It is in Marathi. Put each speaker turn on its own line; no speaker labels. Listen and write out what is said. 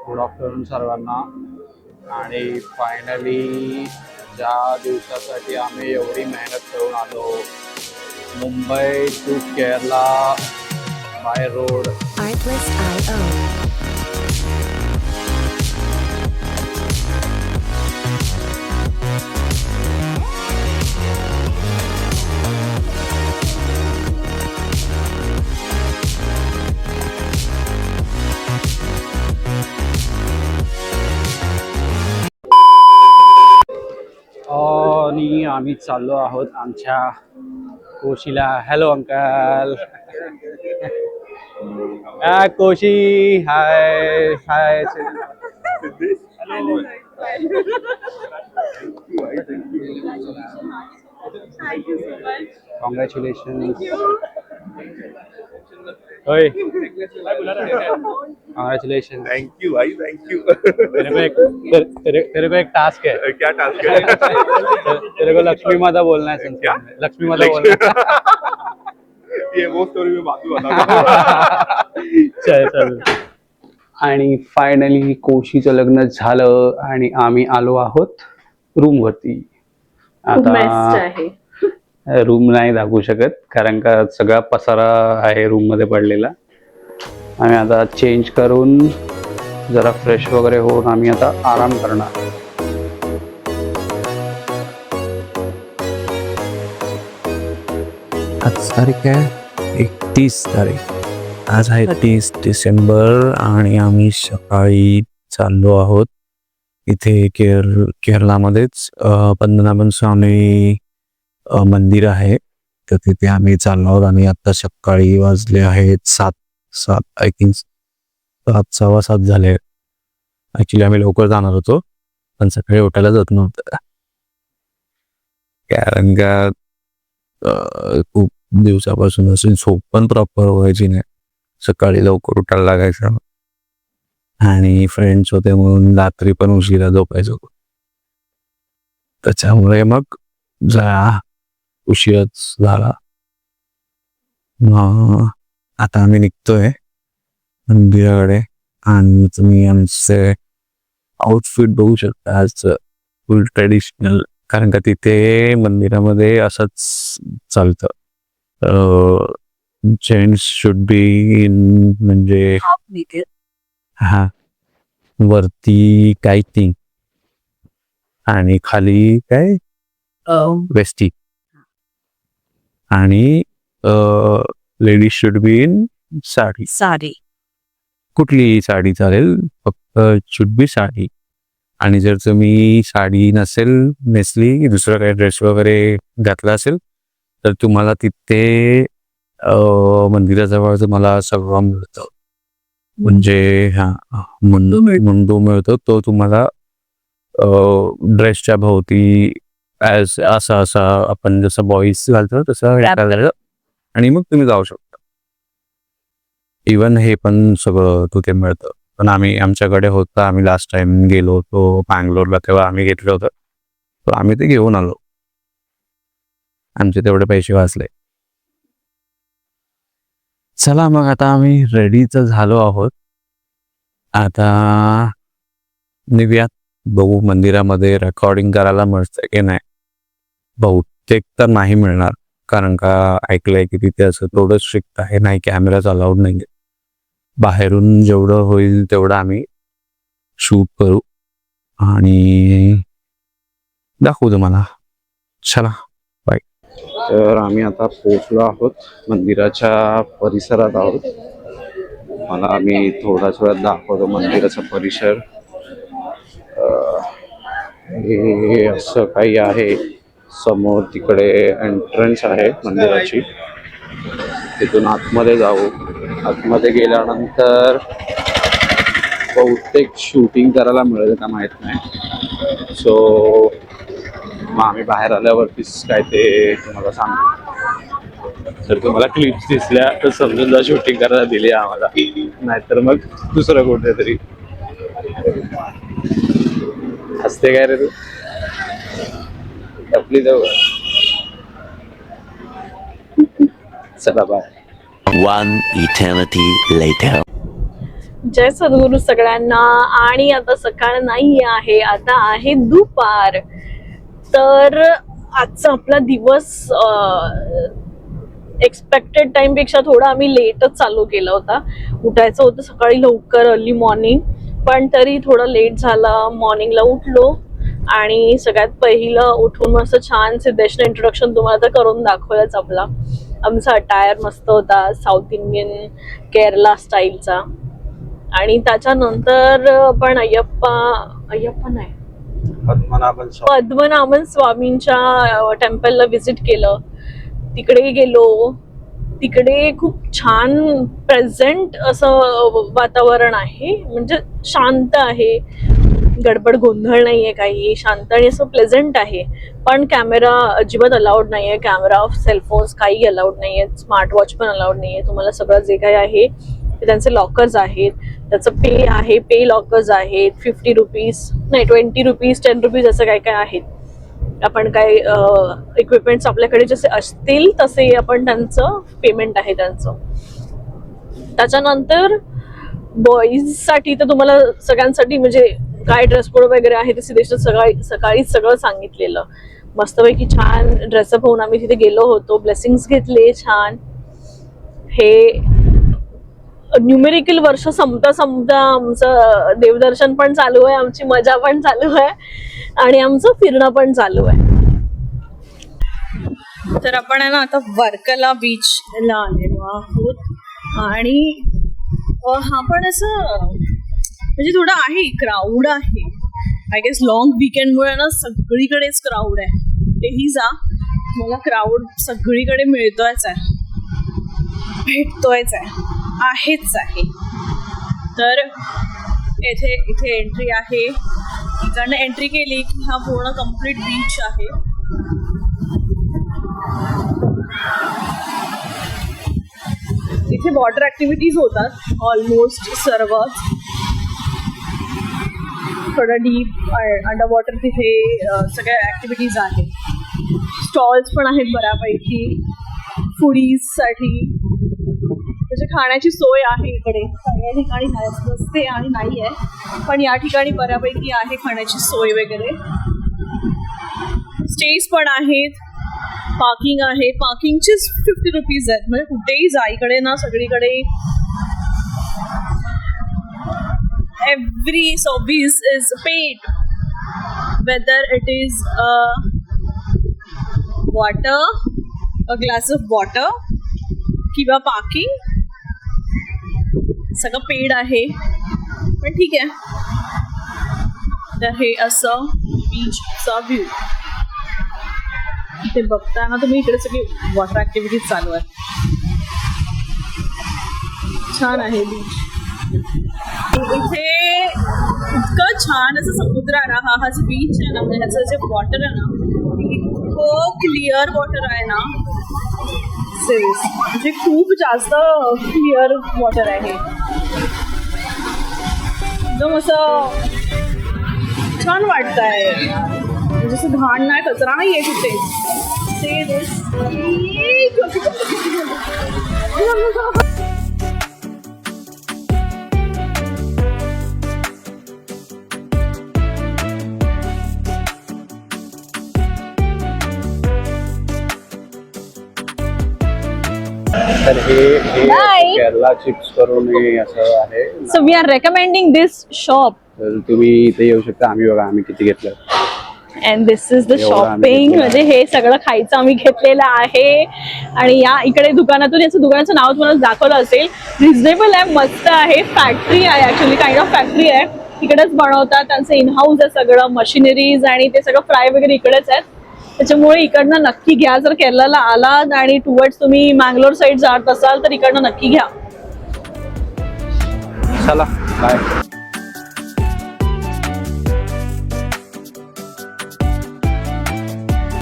गुड आफ्टरनून सर्वांना. आणि फायनली ज्या दिवसासाठी आम्ही एवढी मेहनत करून आलो, Mumbai to Kerala by road.
Artlist.io.
आणि आम्ही चाललो आहोत आमच्या कोशीला. Hello uncle. Koshi. Hi hi.
Thank you so much.
Congratulation. होय, कॉन्ग्रेचुलेशन.
थैंक यू भाई, थैंक यू।
तेरे को एक टास्क है.
क्या टास्क है?
तेरे को लक्ष्मी माता बोलना है.
क्या?
लक्ष्मी माता बोलना है.
ये वो स्टोरी में बात बताऊंगा।
चल चल. आणि फायनली कोशीचं लग्न झालं आणि आम्ही आलो आहोत रूम वरती.
खूप messed आहे.
रूम नाही दाखवू शकत कारण का सगळा पसारा आहे रूम मध्ये पडलेला. आम्ही आता चेंज करून जरा फ्रेश वगैरे होऊन आम्ही आता आराम करणार.
आज तारीख आहे 31 तारीख. आज आहे 30 डिसेंबर आणि आम्ही सकाळी चाललो आहोत इथे केरलामध्येच पद्मनाभन स्वामी मंदिर आहे, तर तिथे आम्ही चाललो आहोत. आणि आता सकाळी वाजले आहेत 7 आय थिंक 7:15 झाले. ऍक्च्युली आम्ही लवकर जाणार होतो पण सकाळी उठायला जात नव्हतं कारण का खूप दिवसापासून असेल झोप पण प्रॉपर व्हायची नाही. सकाळी लवकर उठायला लागायचं आणि फ्रेंड्स होते म्हणून रात्री पण उशिरा झोपायचो. त्याच्यामुळे मग जरा उशीरच झाला. आता आम्ही निघतोय मंदिराकडे आणि तुम्ही आमचे आउटफिट बघू शकता. आज फुल ट्रेडिशनल, कारण का तिथे मंदिरामध्ये असंच चालतं. जेंट्स शुड बी इन, म्हणजे हा वरती कायटिंग आणि खाली काय वेस्टी, आणि ladies should be in sari. कुठली साडी चालेल, फक्त शुड बी साडी. आणि जर तुम्ही साडी नसेल नेसली, दुसरा काही ड्रेस वगैरे घातला असेल तर तुम्हाला तिथे मंदिराजवळ तुम्हाला सगळं मिळतं. म्हणजे मुंडू मिळतो, तो तुम्हाला ड्रेसच्या भोवती असा आपण जसं बॉईज घालतो तसं घालायचं आणि मग तुम्ही जाऊ शकता. इवन हे पण सगळं तिथे मिळतं. पण आमच्याकडे होतं, आम्ही लास्ट टाइम गेलो होतो बँगलोरला, तेव्हा आम्ही घेतलं होतं, तर आम्ही ते घेऊन आलो. आमचे तेवढे पैसे वाचले. चला मग आता आम्ही रेडीच झालो आहोत. आता निघूयात. बघू मंदिरामध्ये रेकॉर्डिंग करायला मिळतं की नाही. बहुतेक तर नाही मिळणार, कारण का ऐकलंय की तिथे असं थोडं स्ट्रिक्ट आहे, नाही कॅमेराज अलाउड नाही. बाहेरून जेवढं होईल तेवढं आम्ही शूट करू आणि दाखवू तुम्हाला. चला बाय.
तर आम्ही आता पोहोचलो आहोत, मंदिराच्या परिसरात आहोत. मला मी थोड्याच वेळात दाखवतो मंदिराचा परिसर. हे असं काही आहे. समोर तिकडे एंट्रन्स आहे मंदिराची, तिथून आतमध्ये जाऊ. आतमध्ये गेल्यानंतर बहुतेक शूटिंग करायला मिळेल का माहीत नाही. सो मग आम्ही बाहेर आल्यावरतीच काय ते तुम्हाला सांगतो. जर तुम्हाला क्लिप्स दिसल्या तर समजून जा शूटिंग करायला दिली आम्हाला, नाहीतर मग दुसरं कुठेतरी. हसते काय रे तू? आपली जवळ. चला बाय.
One eternity later.
जय सद्गुरू सगळ्यांना. आणि आता सकाळ नाही आहे, आता आहे दुपार. तर आजचा आपला दिवस एक्सपेक्टेड टाइम पेक्षा थोडा आम्ही लेटच चालू केला होता. उठायचं होतं सकाळी लवकर, अर्ली मॉर्निंग, पण तरी थोडं लेट झाला. मॉर्निंगला उठलो आणि सगळ्यात पहिलं उठून मस्त छान सिद्धेशनं इंट्रोडक्शन तुम्हाला तर करून दाखवलंच. आमचा अटायर मस्त होता, साऊथ इंडियन केरला स्टाईलचा. आणि त्याच्यानंतर आपण अय्यप्पा नाही, पद्मनाभन स्वामींच्या टेम्पलला व्हिजिट केलं. तिकडे गेलो. तिकडे खूप छान प्रेझेंट असं वातावरण आहे, म्हणजे शांत आहे, गडबड गोंधळ नाहीये, काही शांत आणि असं प्लेझेंट आहे. पण कॅमेरा अजिबात अलाउड नाहीये, कॅमेरा, सेलफोन्स काही अलाउड नाहीये, स्मार्ट वॉच पण अलाउड नाहीये. तुम्हाला सगळं जे काही आहे ते त्यांचे लॉकर्स आहेत, त्याचं पे आहे, पे लॉकर्स आहेत. 50 रुपीज नाही, 20 रुपीज, 10 रुपीज असं काय काय आहेत. आपण काय इक्विपमेंट्स आपल्याकडे जसे असतील तसे आपण त्यांचं पेमेंट आहे त्यांचं. त्याच्यानंतर बॉईज साठी तर तुम्हाला सगळ्यांसाठी म्हणजे काय ड्रेस कोड वगैरे आहे ते सिद्धेशनं सकाळीच सगळं सांगितलेलं. मस्तपैकी छान ड्रेसअप होऊन आम्ही तिथे गेलो होतो, ब्लेसिंग्स घेतले छान. हे न्यूमेरिकल वर्ष संपता आमचं देवदर्शन पण चालू आहे, आमची मजा पण चालू आहे आणि आमचं फिरणं पण चालू आहे. तर आपण आहे ना आता वर्कला बीचला आलेलो आहोत. आणि हा पण असं म्हणजे थोडं आहे, क्राऊड आहे. आय गेस लॉंग वीकेंडमुळे ना सगळीकडेच क्राऊड आहे. तेही जा, मला क्राऊड सगळीकडे मिळतोयच आहे, भेटतोयच आहे, आहेच आहे. तर इथे एंट्री आहे. इकडनं एंट्री केली की हा पूर्ण कम्प्लीट बीच आहे. इथे वॉटर ऍक्टिव्हिटीज होतात ऑलमोस्ट सर्व. थोडं डीप अंडर वॉटर तिथे सगळ्या ऍक्टिव्हिटीज आहेत. स्टॉल्स पण आहेत बऱ्यापैकी फूडीजसाठी. त्याची खाण्याची सोय आहे इकडे. या ठिकाणी नसते आणि नाही आहे, पण या ठिकाणी बऱ्यापैकी आहे खाण्याची सोय वगैरे. स्टेज पण आहेत, पार्किंग आहे. पार्किंगचीच 50 रुपीज आहेत. म्हणजे कुठेही जा, इकडे ना सगळीकडे every service is paid, whether it is water, a glass of water किंवा पार्किंग, सगळं पेड आहे. पण ठीक आहे. तर हे असं बीचचा व्ह्यू. ते बघताना तुम्ही इकडे सगळी वॉटर ऍक्टिव्हिटीज चालू आहे. छान आहे बीच. इथे इतकं छान असं समुद्र आहे ना. हा जो बीच आहे ना, ह्याचं जे वॉटर आहे ना, इतकं क्लिअर वॉटर आहे ना, म्हणजे खूप जास्त क्लिअर वॉटर आहे. एकदम असं छान वाटत आहे, म्हणजे असं घाण नाही, कचरा नाही आहे कुठे.
तर हे केरला चिप्स करून हे असं आहे.
So we are recommending this shop.
तर तुम्ही इथे येऊ शकता. आम्ही किती घेतलं.
And this is the shopping. म्हणजे हे सगळं खायचं आम्ही घेतलेलं आहे. आणि या इकडे दुकानातून याचं दुकानाचं नाव तुम्हाला दाखवलं असेल. रिझनेबल आहे, मस्त आहे. फॅक्टरी आहे, ऍक्च्युली काइंड ऑफ फॅक्टरी आहे. इकडेच बनवतात, त्यांचं इन हाऊस आहे सगळं, मशिनरीज आणि ते सगळं फ्राय वगैरे इकडेच आहेत. त्याच्यामुळे इकडनं नक्की घ्या. जर केरळला आलात आणि टुवर्ड्स तुम्ही मँगलोर साईड जात असाल तर इकडनं नक्की घ्या.
चला बाय.